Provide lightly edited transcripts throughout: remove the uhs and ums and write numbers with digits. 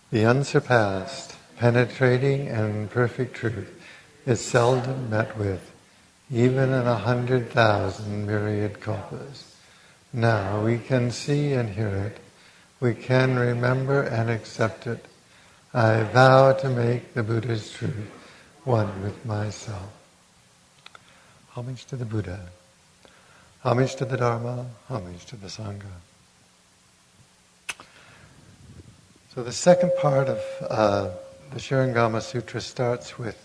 The unsurpassed, penetrating and perfect truth is seldom met with, even in 100,000 myriad kalpas. Now we can see and hear it. We can remember and accept it. I vow to make the Buddha's truth one with myself. Homage to the Buddha. Homage to the Dharma. Homage to the Sangha. So the second part of the Surangama Sutra starts with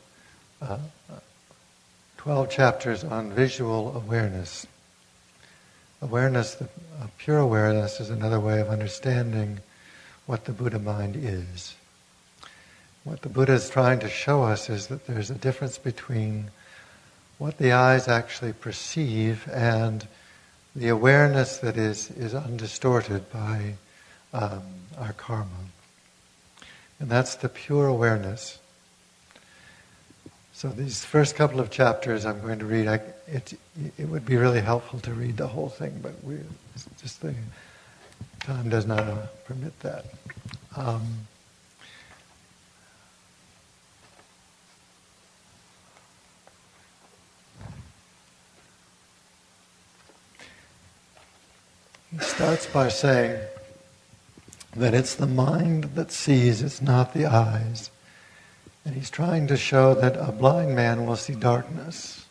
12 chapters on visual awareness. Awareness, pure awareness, is another way of understanding what the Buddha mind is. What the Buddha is trying to show us is that there's a difference between what the eyes actually perceive and the awareness that is undistorted by our karma. And that's the pure awareness. So these first couple of chapters I'm going to read, it would be really helpful to read the whole thing, but just the time does not permit that. He starts by saying that it's the mind that sees, it's not the eyes. And he's trying to show that a blind man will see darkness.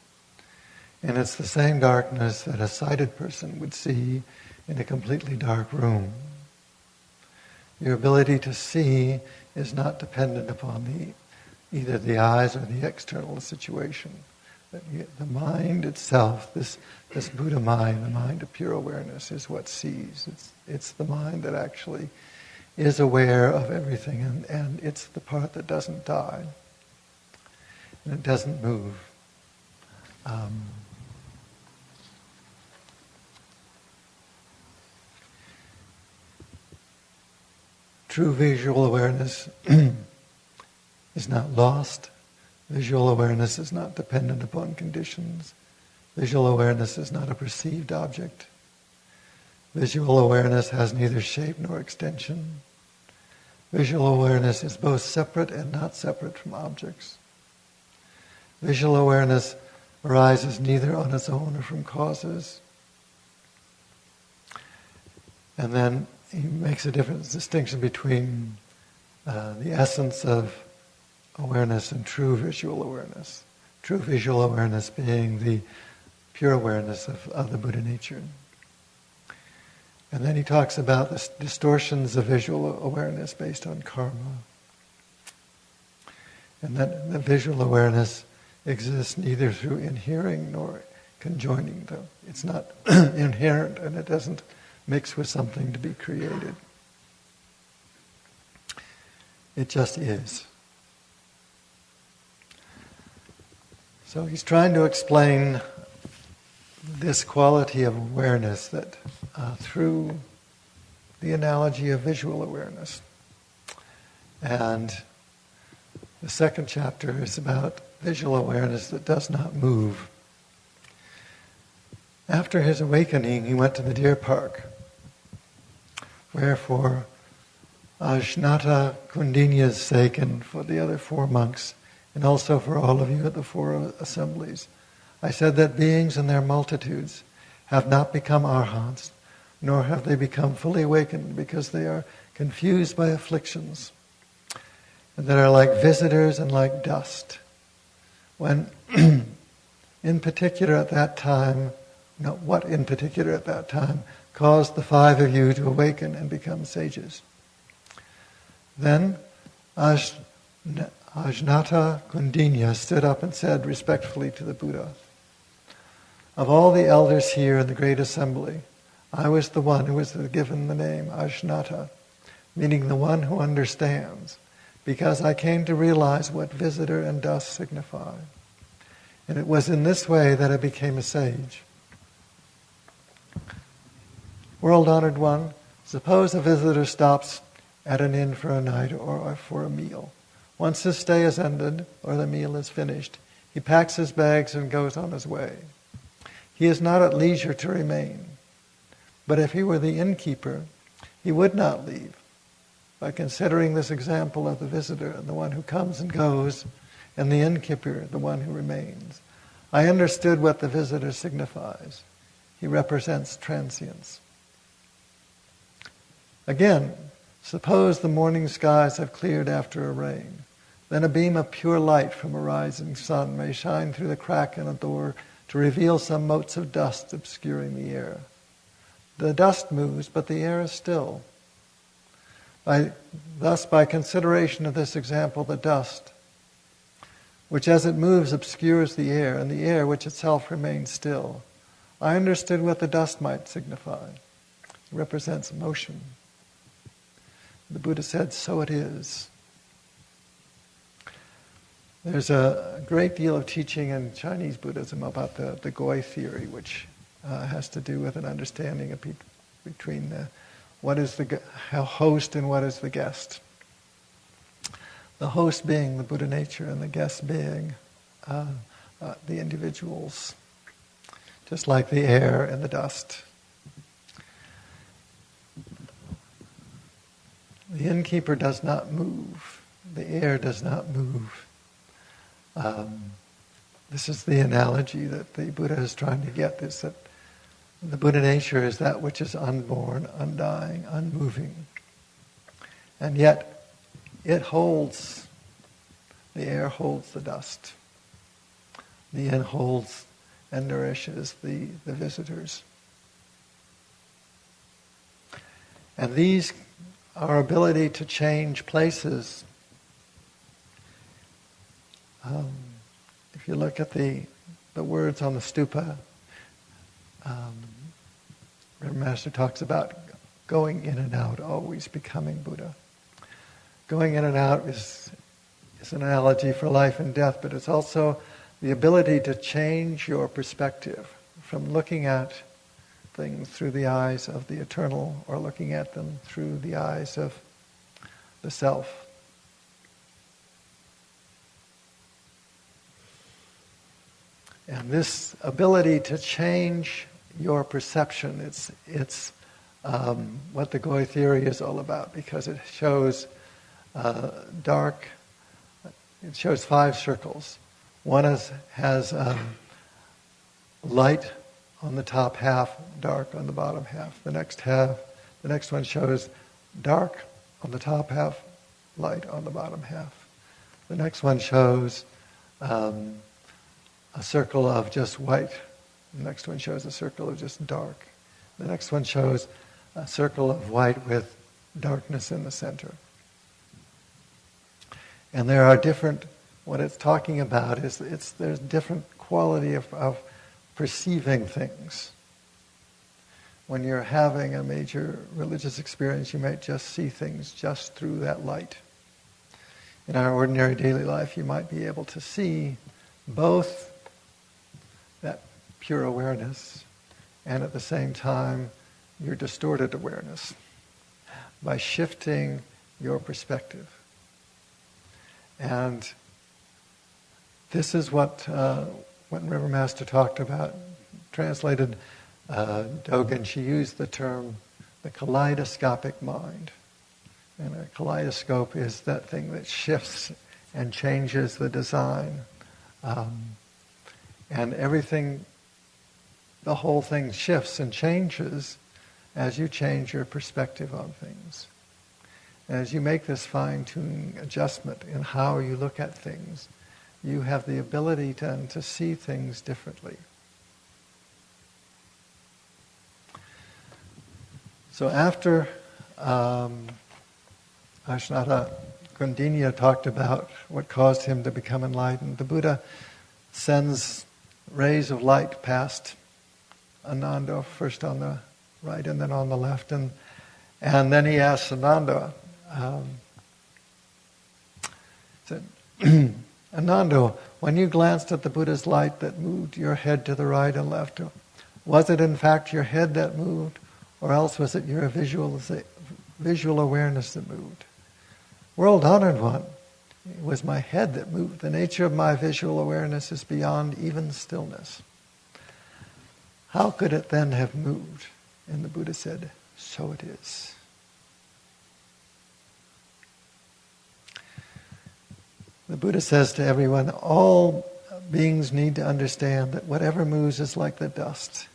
And it's the same darkness that a sighted person would see in a completely dark room. Your ability to see is not dependent upon either the eyes or the external situation. The mind itself, this Buddha mind, the mind of pure awareness, is what sees. It's the mind that actually is aware of everything, and it's the part that doesn't die, and it doesn't move. True visual awareness is not lost. Visual awareness is not dependent upon conditions. Visual awareness is not a perceived object. Visual awareness has neither shape nor extension. Visual awareness is both separate and not separate from objects. Visual awareness arises neither on its own or from causes. And then he makes a distinction between the essence of awareness and true visual awareness. True visual awareness being the pure awareness of the Buddha nature. And then he talks about the distortions of visual awareness based on karma. And that the visual awareness exists neither through inhering nor conjoining. It's not inherent, and it doesn't mix with something to be created. It just is. So he's trying to explain this quality of awareness that through the analogy of visual awareness. And the second chapter is about visual awareness that does not move. After his awakening, he went to the deer park, where for Ajnata Kundinya's sake and for the other 4 monks, and also for all of you at the 4 assemblies, I said that beings in their multitudes have not become arhats, nor have they become fully awakened, because they are confused by afflictions, and that are like visitors and like dust. When, in particular at that time, what in particular at that time caused the 5 of you to awaken and become sages? Then Ajnata Kundinya stood up and said respectfully to the Buddha, "Of all the elders here in the great assembly, I was the one who was given the name Ajnata, meaning the one who understands, because I came to realize what visitor and dust signify. And it was in this way that I became a sage. World-honored one, suppose a visitor stops at an inn for a night or for a meal. Once his stay is ended or the meal is finished, he packs his bags and goes on his way. He is not at leisure to remain. But if he were the innkeeper, he would not leave. by considering this example of the visitor, the one who comes and goes, and the innkeeper, the one who remains, I understood what the visitor signifies. He represents transience. Again, suppose the morning skies have cleared after a rain. Then a beam of pure light from a rising sun may shine through the crack in a door to reveal some motes of dust obscuring the air. The dust moves, but the air is still. Thus, by consideration of this example, the dust, which as it moves obscures the air, and the air which itself remains still, I understood what the dust might signify. It represents motion. The Buddha said, so it is. There's a great deal of teaching in Chinese Buddhism about the Goi theory, which has to do with an understanding of between what is the host and what is the guest. The host being the Buddha nature and the guest being the individuals, just like the air and the dust. The innkeeper does not move. The air does not move. This is the analogy that the Buddha is trying to get, is that the Buddha nature is that which is unborn, undying, unmoving. And yet, it holds, the air holds the dust. The inn holds and nourishes the visitors. And these, our ability to change places, if you look at the words on the stupa, Reverend Master talks about going in and out, always becoming Buddha. Going in and out is an analogy for life and death, but it's also the ability to change your perspective from looking at things through the eyes of the eternal or looking at them through the eyes of the self. And this ability to change your perception, it's what the Goi theory is all about, because it shows dark. It shows 5 circles. One has light on the top half, dark on the bottom half. The next one shows dark on the top half, light on the bottom half. The next one shows a circle of just white. The next one shows a circle of just dark. The next one shows a circle of white with darkness in the center. And there are different, what it's talking about is there's different quality of perceiving things. When you're having a major religious experience, you might just see things just through that light. In our ordinary daily life, you might be able to see both that pure awareness and at the same time your distorted awareness by shifting your perspective. And this is what River Master talked about, translated Dogen. She used the term the kaleidoscopic mind. And a kaleidoscope is that thing that shifts and changes the design. And everything, the whole thing shifts and changes as you change your perspective on things. As you make this fine-tuning adjustment in how you look at things, you have the ability then to see things differently. So after Ashnata Kundinya talked about what caused him to become enlightened, the Buddha sends rays of light past Ananda, first on the right and then on the left, and then he asks Ananda, said, Ananda, when you glanced at the Buddha's light that moved your head to the right and left, was it in fact your head that moved, or else was it your visual awareness that moved? World honored one, it was my head that moved. The nature of my visual awareness is beyond even stillness. How could it then have moved? And the Buddha said, so it is. The Buddha says to everyone, all beings need to understand that whatever moves is like the dust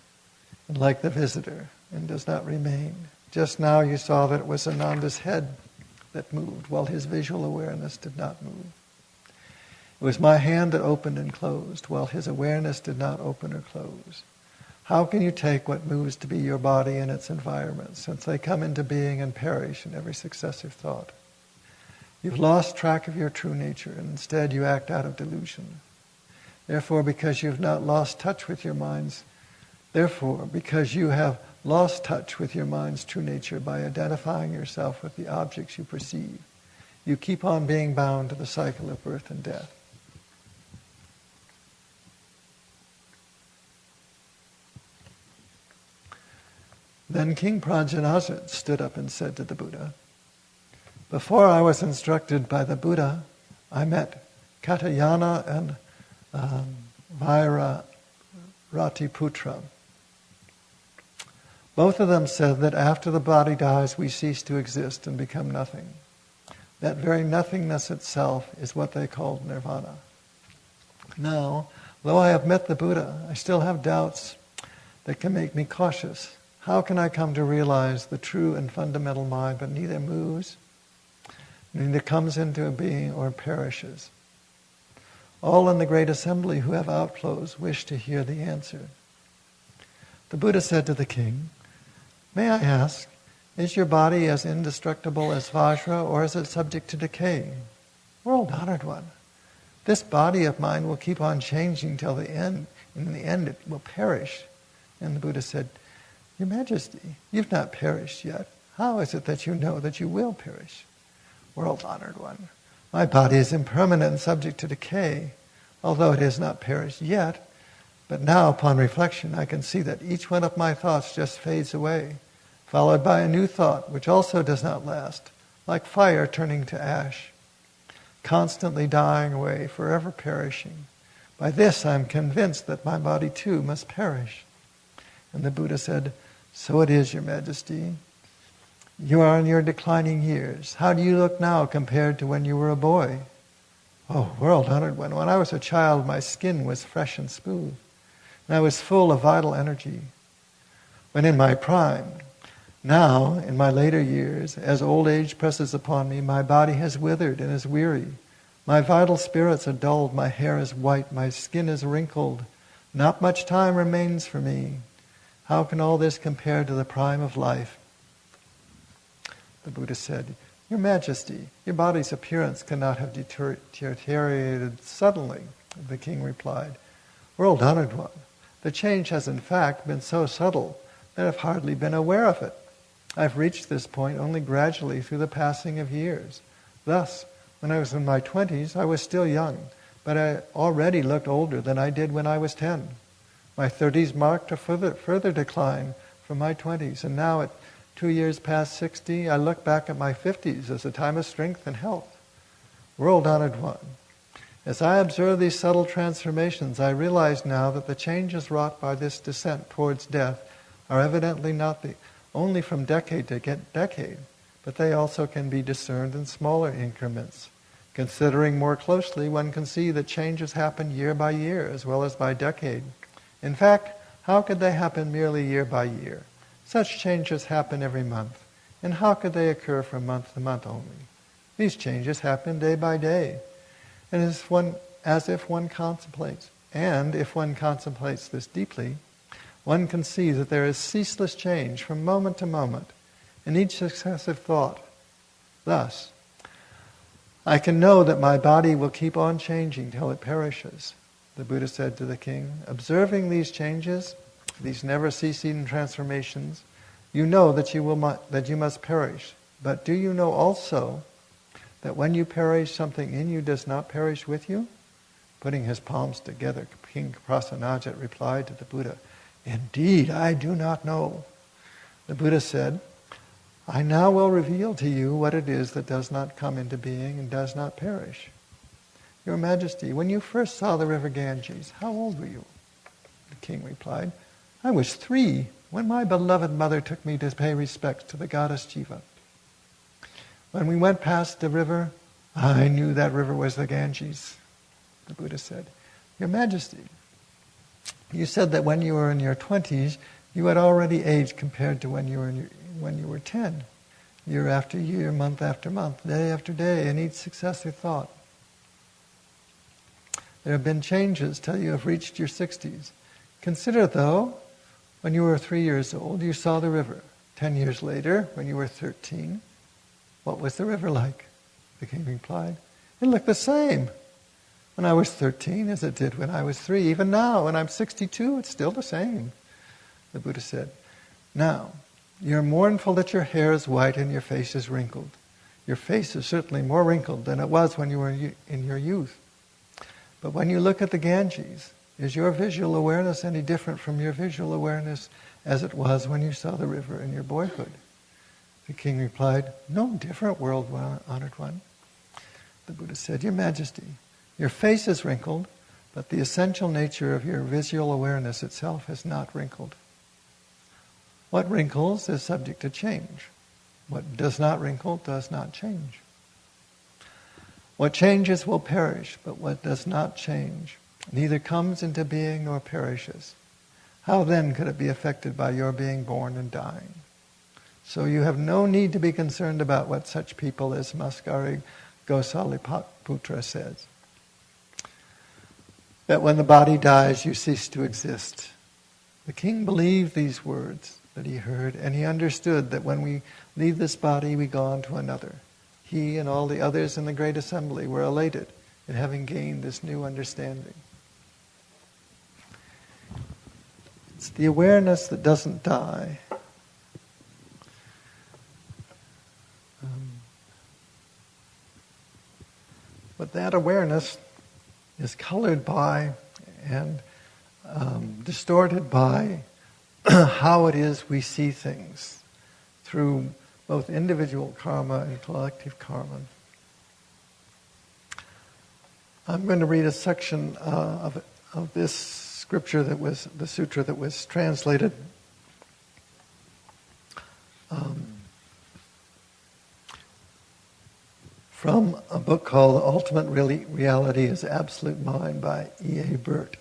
and like the visitor and does not remain. Just now you saw that it was Ananda's head that moved while his visual awareness did not move. It was my hand that opened and closed while his awareness did not open or close. How can you take what moves to be your body and its environment, since they come into being and perish in every successive thought? You've lost track of your true nature, and instead you act out of delusion. Therefore, because you have lost touch with your mind's true nature by identifying yourself with the objects you perceive, you keep on being bound to the cycle of birth and death. Then King Pranjanazat stood up and said to the Buddha, before I was instructed by the Buddha, I met Katyayana and Vairatiputra. Both of them said that after the body dies, we cease to exist and become nothing. That very nothingness itself is what they called nirvana. Now, though I have met the Buddha, I still have doubts that can make me cautious. How can I come to realize the true and fundamental mind but neither moves, neither comes into being or perishes? All in the great assembly who have outflows wish to hear the answer. The Buddha said to the king, may I ask, is your body as indestructible as Vajra, or is it subject to decay? World-honored one, this body of mine will keep on changing till the end. In the end it will perish. And the Buddha said, Your Majesty, you've not perished yet. How is it that you know that you will perish? World-honored one, my body is impermanent and subject to decay, although it has not perished yet. But now, upon reflection, I can see that each one of my thoughts just fades away, followed by a new thought, which also does not last, like fire turning to ash, constantly dying away, forever perishing. By this I am convinced that my body too must perish. And the Buddha said, so it is, Your Majesty. You are in your declining years. How do you look now compared to when you were a boy? Oh, world-honored one, when I was a child, my skin was fresh and smooth, and I was full of vital energy. When in my prime, now, in my later years, as old age presses upon me, my body has withered and is weary. My vital spirits are dulled, my hair is white, my skin is wrinkled. Not much time remains for me. How can all this compare to the prime of life? The Buddha said, Your Majesty, your body's appearance cannot have deteriorated suddenly. The king replied, World-honored one, the change has in fact been so subtle that I've hardly been aware of it. I've reached this point only gradually through the passing of years. Thus, when I was in my 20s, I was still young, but I already looked older than I did when I was 10. My 30s marked a further decline from my 20s, and now at 2 years past 60, I look back at my 50s as a time of strength and health. World-honored one, as I observe these subtle transformations, I realize now that the changes wrought by this descent towards death are evidently not only from decade to decade, but they also can be discerned in smaller increments. Considering more closely, one can see that changes happen year by year as well as by decade. In fact, how could they happen merely year by year? Such changes happen every month. And how could they occur from month to month only? These changes happen day by day. And if one contemplates this deeply, one can see that there is ceaseless change from moment to moment in each successive thought. Thus, I can know that my body will keep on changing till it perishes. The Buddha said to the king, observing these changes, these never-ceasing transformations, you know that you must perish. But do you know also that when you perish, something in you does not perish with you? Putting his palms together, King Prasanajit replied to the Buddha, Indeed, I do not know. The Buddha said, I now will reveal to you what it is that does not come into being and does not perish. Your Majesty, when you first saw the river Ganges, how old were you? The king replied, I was 3 when my beloved mother took me to pay respects to the goddess Jiva. When we went past the river, I knew that river was the Ganges, the Buddha said. Your Majesty, you said that when you were in your 20s, you had already aged compared to when you were 10. Year after year, month after month, day after day, in each successive thought. There have been changes till you have reached your 60s. Consider, though, when you were 3 years old, you saw the river. 10 years later, when you were 13, what was the river like? The king replied, it looked the same when I was 13 as it did when I was 3. Even now, when I'm 62, it's still the same. The Buddha said, now, you're mournful that your hair is white and your face is wrinkled. Your face is certainly more wrinkled than it was when you were in your youth. But when you look at the Ganges, is your visual awareness any different from your visual awareness as it was when you saw the river in your boyhood? The king replied, no different, world-honored one. The Buddha said, Your Majesty, your face is wrinkled, but the essential nature of your visual awareness itself is not wrinkled. What wrinkles is subject to change. What does not wrinkle does not change. What changes will perish, but what does not change neither comes into being nor perishes. How then could it be affected by your being born and dying? So you have no need to be concerned about what such people as Maskari Gosaliputra says. That when the body dies, you cease to exist. The king believed these words that he heard, and he understood that when we leave this body, we go on to another. He and all the others in the great assembly were elated at having gained this new understanding. It's the awareness that doesn't die. But that awareness is colored by and distorted by how it is we see things through both individual karma and collective karma. I'm going to read a section of this scripture that was the sutra that was translated from a book called Ultimate Reality is Absolute Mind by E.A. Burt,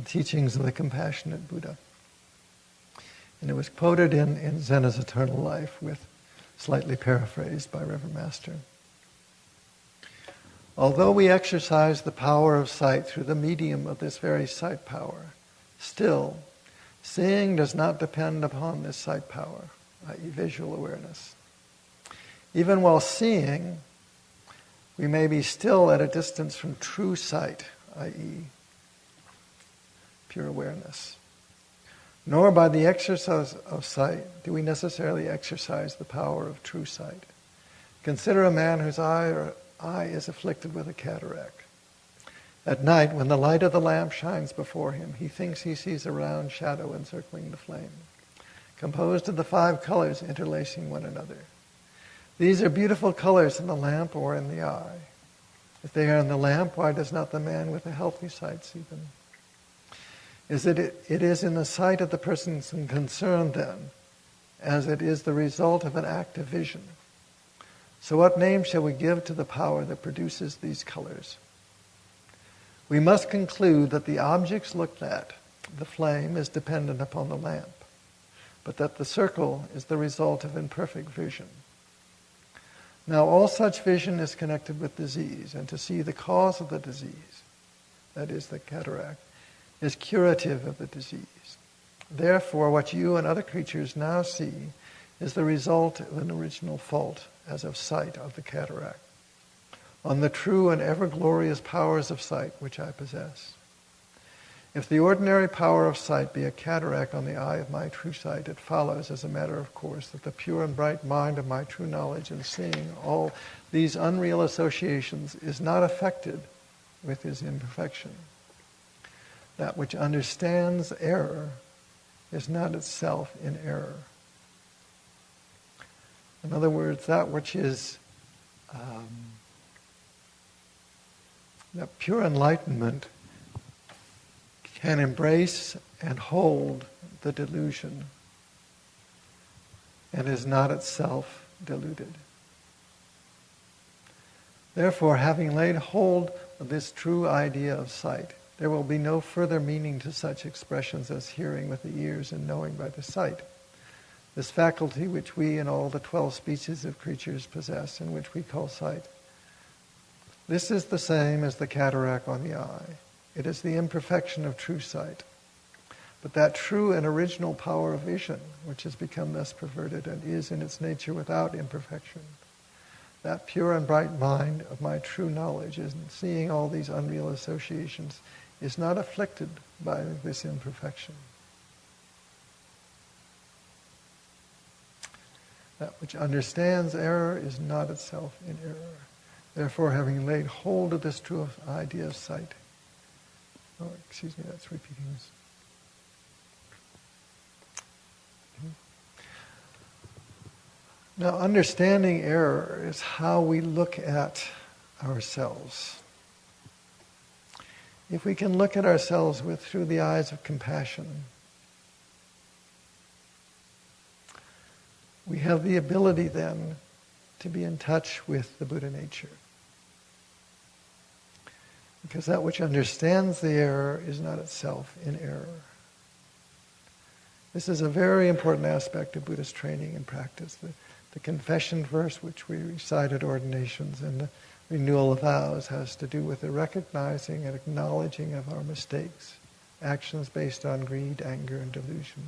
Teachings of the Compassionate Buddha. And it was quoted in Zen as Eternal Life, with slightly paraphrased by Reverend Master. Although we exercise the power of sight through the medium of this very sight power, still, seeing does not depend upon this sight power, i.e. visual awareness. Even while seeing, we may be still at a distance from true sight, i.e. pure awareness. Nor by the exercise of sight do we necessarily exercise the power of true sight. Consider a man whose eye is afflicted with a cataract. At night, when the light of the lamp shines before him, he thinks he sees a round shadow encircling the flame, composed of the 5 colors interlacing one another. These are beautiful colors in the lamp or in the eye. If they are in the lamp, why does not the man with a healthy sight see them? It is in the sight of the person concerned, then, as it is the result of an active vision. So what name shall we give to the power that produces these colors? We must conclude that the objects looked at, the flame, is dependent upon the lamp, but that the circle is the result of imperfect vision. Now all such vision is connected with disease, and to see the cause of the disease, that is the cataract, is curative of the disease. Therefore, what you and other creatures now see is the result of an original fault, as of sight of the cataract, on the true and ever-glorious powers of sight which I possess. If the ordinary power of sight be a cataract on the eye of my true sight, it follows as a matter of course that the pure and bright mind of my true knowledge in seeing all these unreal associations is not affected with his imperfection. That which understands error is not itself in error. In other words, that which is that pure enlightenment can embrace and hold the delusion and is not itself deluded. Therefore, having laid hold of this true idea of sight, there will be no further meaning to such expressions as hearing with the ears and knowing by the sight. This faculty which we and all the 12 species of creatures possess, and which we call sight. This is the same as the cataract on the eye. It is the imperfection of true sight. But that true and original power of vision, which has become thus perverted and is in its nature without imperfection, that pure and bright mind of my true knowledge, in seeing all these unreal associations, is not afflicted by this imperfection. That which understands error is not itself in error. Therefore, having laid hold of this true idea of sight. Oh, excuse me, that's repeating this. Now, understanding error is how we look at ourselves. If we can look at ourselves through the eyes of compassion, we have the ability then to be in touch with the Buddha nature. Because that which understands the error is not itself in error. This is a very important aspect of Buddhist training and practice. The confession verse which we recite at ordinations and the renewal of vows has to do with the recognizing and acknowledging of our mistakes, actions based on greed, anger, and delusion,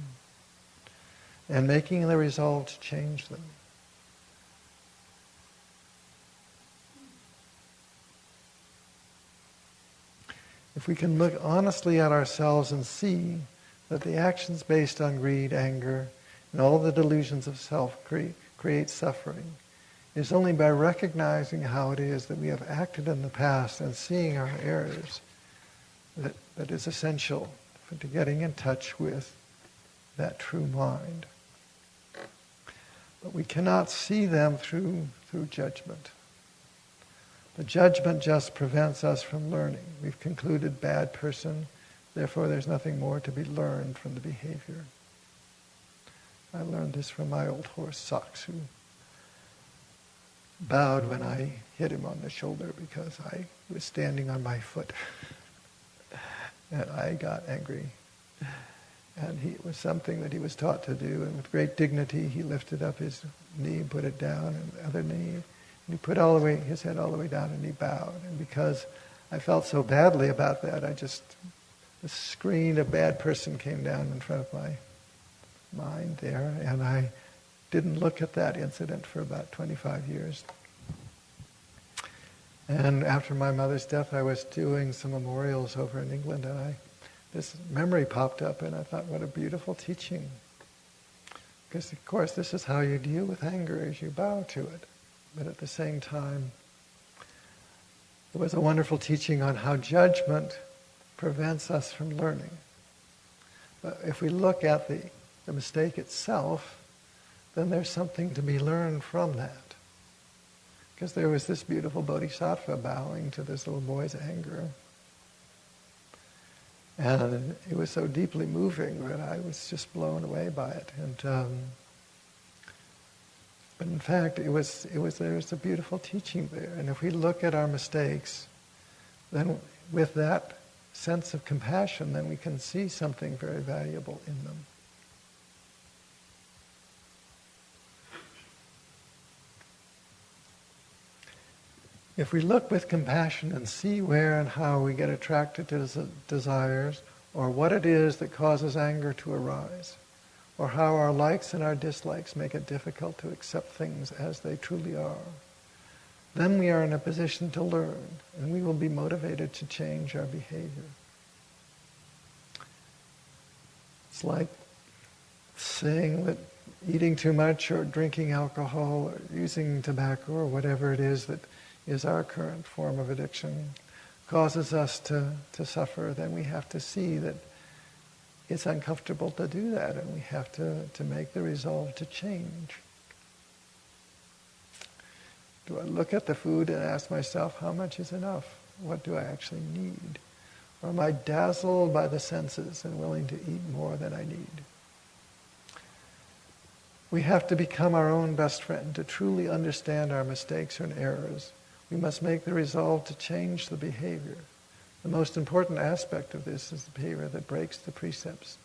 and making the resolve to change them. If we can look honestly at ourselves and see that the actions based on greed, anger, and all the delusions of self create suffering, it's only by recognizing how it is that we have acted in the past and seeing our errors that is essential to getting in touch with that true mind. But we cannot see them through judgment. The judgment just prevents us from learning. We've concluded bad person, therefore there's nothing more to be learned from the behavior. I learned this from my old horse, Socks, who bowed when I hit him on the shoulder because I was standing on my foot. And I got angry. And it was something that he was taught to do, and with great dignity he lifted up his knee and put it down, and the other knee, and he put his head all the way down, and he bowed. And because I felt so badly about that, the screen of bad person came down in front of my mind there, and I didn't look at that incident for about 25 years. And after my mother's death, I was doing some memorials over in England, and this memory popped up, and I thought, what a beautiful teaching. Because, of course, this is how you deal with anger, is you bow to it. But at the same time, there was a wonderful teaching on how judgment prevents us from learning. But if we look at the mistake itself, then there's something to be learned from that. Because there was this beautiful bodhisattva bowing to this little boy's anger. And it was so deeply moving that I was just blown away by it. But in fact, there was a beautiful teaching there. And if we look at our mistakes, then with that sense of compassion, then we can see something very valuable in them. If we look with compassion and see where and how we get attracted to desires, or what it is that causes anger to arise, or how our likes and our dislikes make it difficult to accept things as they truly are, then we are in a position to learn, and we will be motivated to change our behavior. It's like saying that eating too much or drinking alcohol or using tobacco or whatever it is that is our current form of addiction causes us to suffer, then we have to see that it's uncomfortable to do that, and we have to make the resolve to change. Do I look at the food and ask myself, how much is enough? What do I actually need? Or am I dazzled by the senses and willing to eat more than I need? We have to become our own best friend to truly understand our mistakes and errors. We must make the resolve to change the behavior. The most important aspect of this is the behavior that breaks the precepts.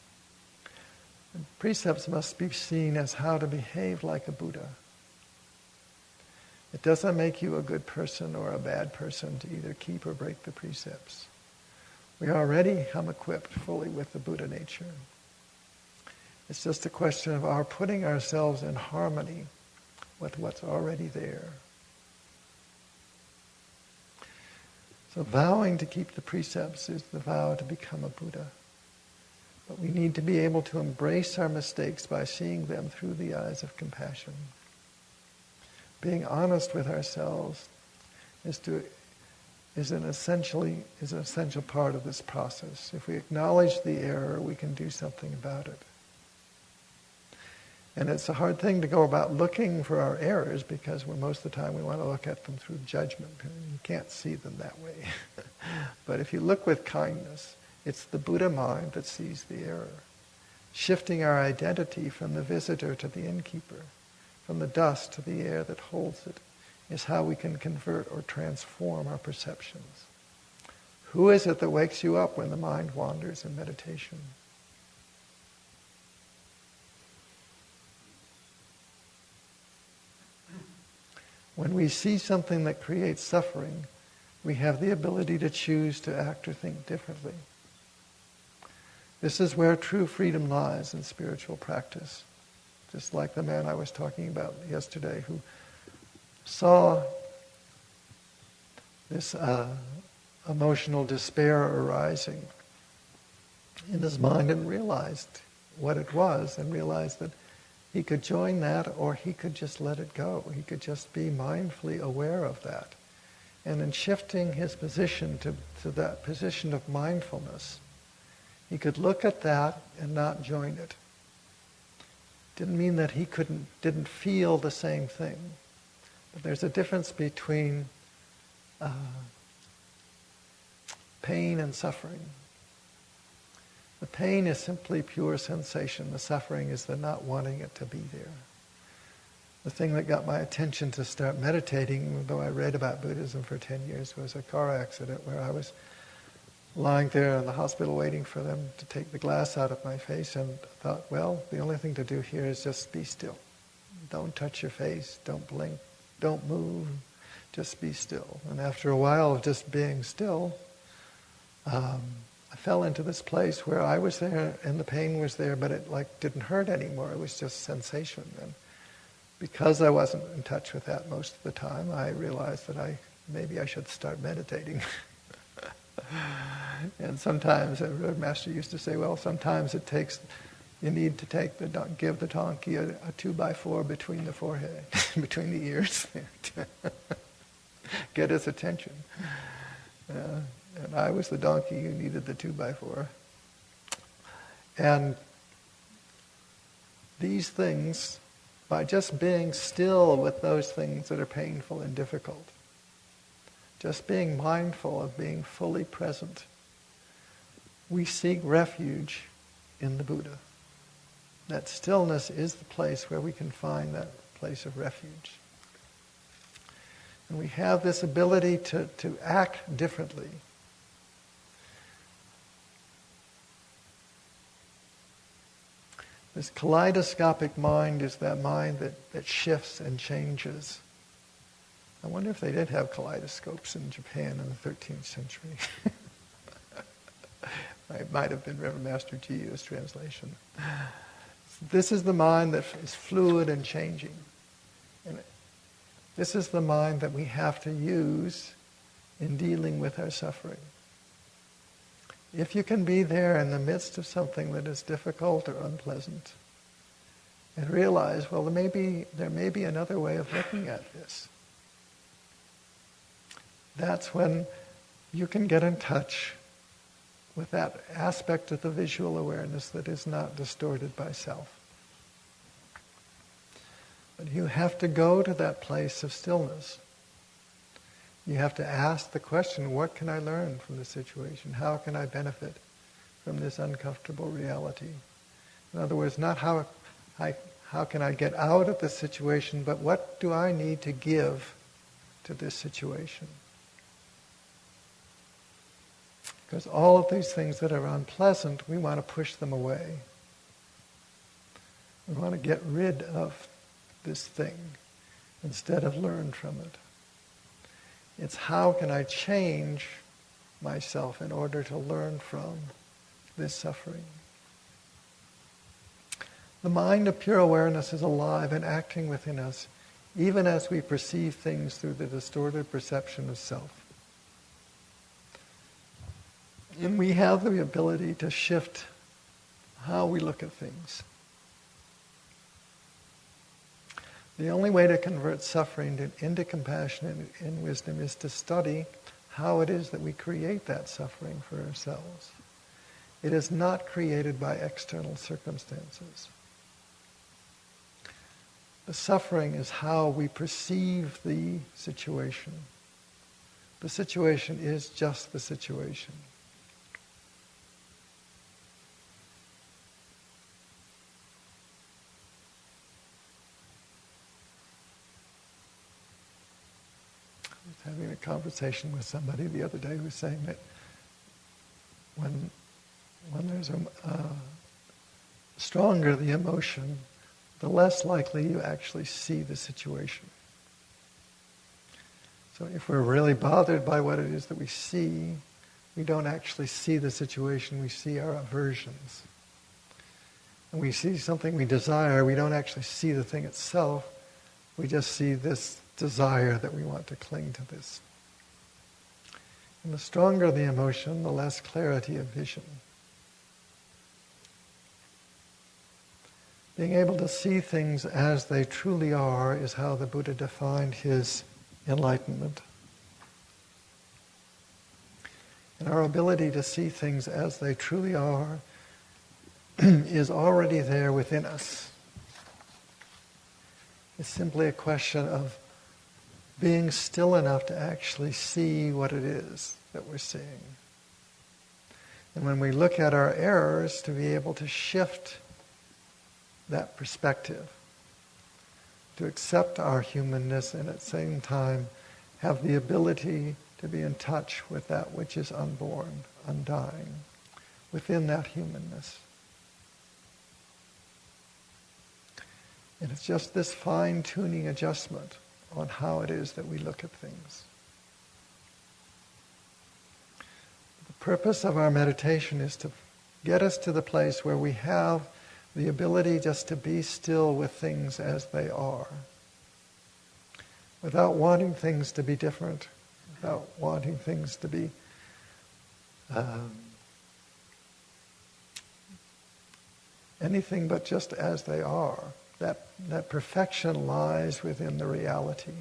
The precepts must be seen as how to behave like a Buddha. It doesn't make you a good person or a bad person to either keep or break the precepts. We already come equipped fully with the Buddha nature. It's just a question of our putting ourselves in harmony with what's already there. So vowing to keep the precepts is the vow to become a Buddha. But we need to be able to embrace our mistakes by seeing them through the eyes of compassion. Being honest with ourselves is an essential part of this process. If we acknowledge the error, we can do something about it. And it's a hard thing to go about looking for our errors because most of the time we want to look at them through judgment. You can't see them that way. But if you look with kindness, it's the Buddha mind that sees the error. Shifting our identity from the visitor to the innkeeper, from the dust to the air that holds it, is how we can convert or transform our perceptions. Who is it that wakes you up when the mind wanders in meditation? When we see something that creates suffering, we have the ability to choose to act or think differently. This is where true freedom lies in spiritual practice. Just like the man I was talking about yesterday who saw this emotional despair arising in his mind and realized what it was and realized that he could join that or he could just let it go. He could just be mindfully aware of that. And in shifting his position to that position of mindfulness, he could look at that and not join it. Didn't mean that he didn't feel the same thing. But there's a difference between pain and suffering. The pain is simply pure sensation. The suffering is the not wanting it to be there. The thing that got my attention to start meditating, even though I read about Buddhism for 10 years, was a car accident where I was lying there in the hospital waiting for them to take the glass out of my face and thought, well, the only thing to do here is just be still. Don't touch your face, don't blink, don't move, just be still. And after a while of just being still, I fell into this place where I was there and the pain was there, but it didn't hurt anymore. It was just sensation. And because I wasn't in touch with that most of the time, I realized that maybe I should start meditating. And sometimes, the master used to say, well, sometimes you need to give the donkey a 2x4 between the forehead, between the ears, to get his attention. And I was the donkey who needed the 2x4. And these things, by just being still with those things that are painful and difficult, just being mindful of being fully present, we seek refuge in the Buddha. That stillness is the place where we can find that place of refuge. And we have this ability to act differently. This kaleidoscopic mind is that mind that shifts and changes. I wonder if they did have kaleidoscopes in Japan in the 13th century. It might have been Reverend Master Jiyo's translation. This is the mind that is fluid and changing. And this is the mind that we have to use in dealing with our suffering. If you can be there in the midst of something that is difficult or unpleasant, and realize, well, there may be another way of looking at this. That's when you can get in touch with that aspect of the visual awareness that is not distorted by self. But you have to go to that place of stillness. You have to ask the question, what can I learn from this situation? How can I benefit from this uncomfortable reality? In other words, not how can I get out of this situation, but what do I need to give to this situation. Because all of these things that are unpleasant, we want to push them away. We want to get rid of this thing instead of learn from it. It's how can I change myself in order to learn from this suffering. The mind of pure awareness is alive and acting within us, even as we perceive things through the distorted perception of self. And we have the ability to shift how we look at things. The only way to convert suffering into compassion and wisdom is to study how it is that we create that suffering for ourselves. It is not created by external circumstances. The suffering is how we perceive the situation. The situation is just the situation. I was having a conversation with somebody the other day who was saying that when there's a stronger the emotion, the less likely you actually see the situation. So if we're really bothered by what it is that we see, we don't actually see the situation, we see our aversions. And we see something we desire, we don't actually see the thing itself, we just see this desire that we want to cling to this. And the stronger the emotion, the less clarity of vision. Being able to see things as they truly are is how the Buddha defined his enlightenment. And our ability to see things as they truly are is already there within us. It's simply a question of being still enough to actually see what it is that we're seeing. And when we look at our errors, to be able to shift that perspective, to accept our humanness and at the same time have the ability to be in touch with that which is unborn, undying, within that humanness. And it's just this fine-tuning adjustment on how it is that we look at things. The purpose of our meditation is to get us to the place where we have the ability just to be still with things as they are, without wanting things to be different, without wanting things to be anything but just as they are. That perfection lies within the reality.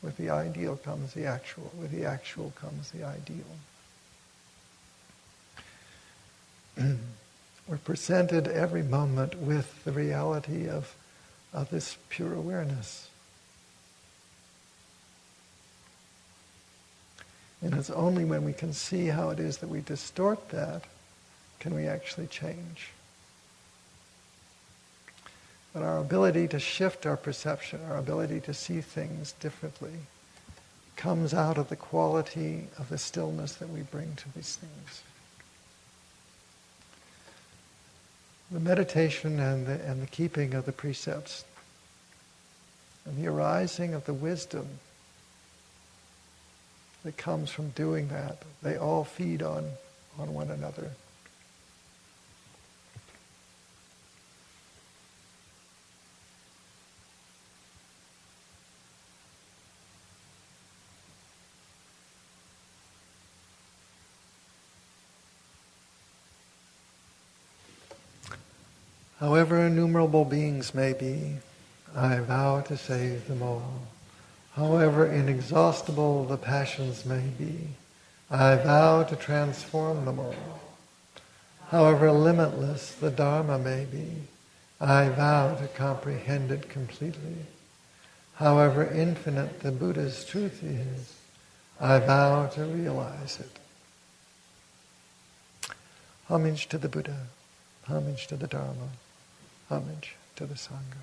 With the ideal comes the actual. With the actual comes the ideal. We're presented every moment with the reality of this pure awareness. And it's only when we can see how it is that we distort that can we actually change. But our ability to shift our perception, our ability to see things differently, comes out of the quality of the stillness that we bring to these things. The meditation and the keeping of the precepts and the arising of the wisdom that comes from doing that, they all feed on one another. However innumerable beings may be, I vow to save them all. However inexhaustible the passions may be, I vow to transform them all. However limitless the Dharma may be, I vow to comprehend it completely. However infinite the Buddha's truth is, I vow to realize it. Homage to the Buddha, homage to the Dharma, homage to the Sangha.